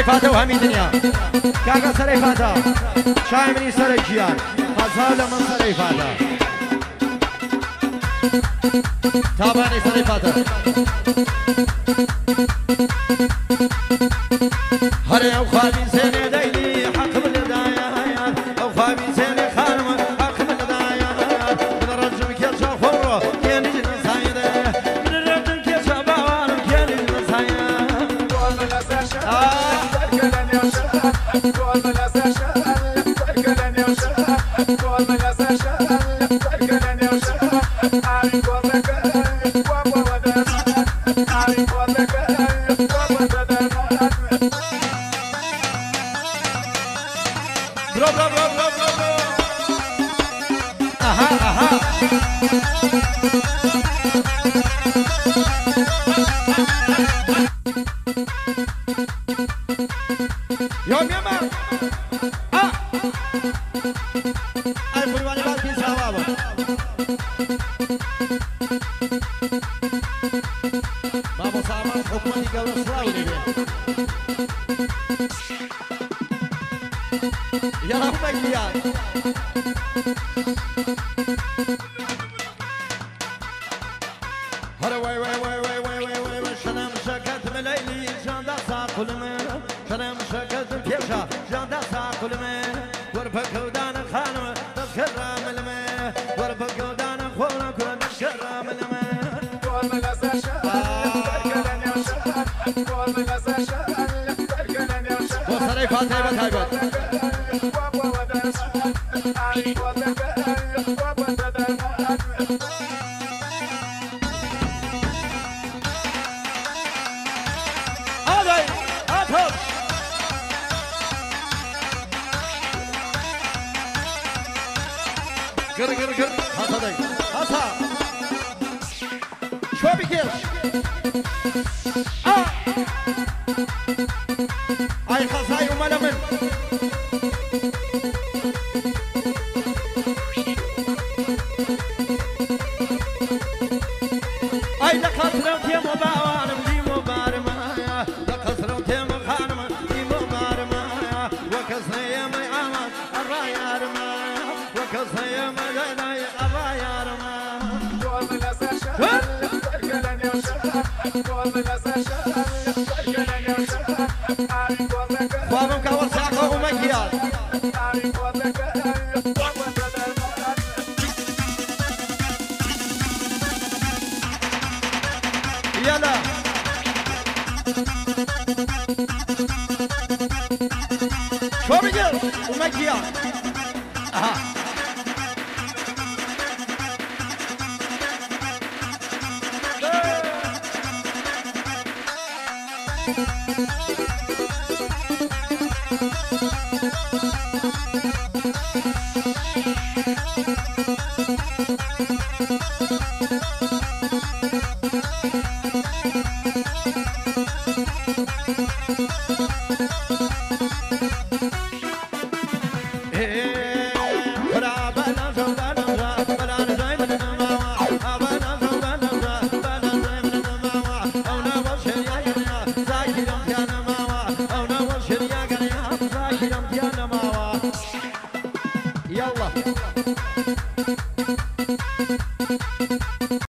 سريفاته وهمي دنيا كاكا سريفاته شايمني سريكيان هزال من سريفاته تابعني سريفاته هري او خابين سيني ديلي حكم الهدايات او خابين سيني خانم حكم الهدايات من الرجم كيشا خورو كيني جنة سايدة من الرجم كيشا باوانم كيني جنة سايدة يوم يما اي قرباني باقي سوابا بابا سامان حكومتي قبل صلاوني يا ربك يا هلا وي وي وي وي وي وي وي شنم شكت مليلي جاندا ساقل من شنم شكت بيشا جاندا ساقل من وربك ودان خانم تذكر ملمه وربك ودان خونا كل تذكر ملمه قول ملاسشا تركلن يا شا قول ملاسشا تركلن يا شا وصري فاطمه بتايبت Gır gır gır. Hasadayım. Hasa. Şöyle bir gel. Ay hasayı umalamın. Ay da kasrım tiyem o bağırım diyem o bağırma. Da kasrım tiyem o khanım diyem o bağırma. Ve kasrıyım aman arayarma. Ve kasrıyım Babam kawal saka umakiya Yala Şöyle gel umakiya Aha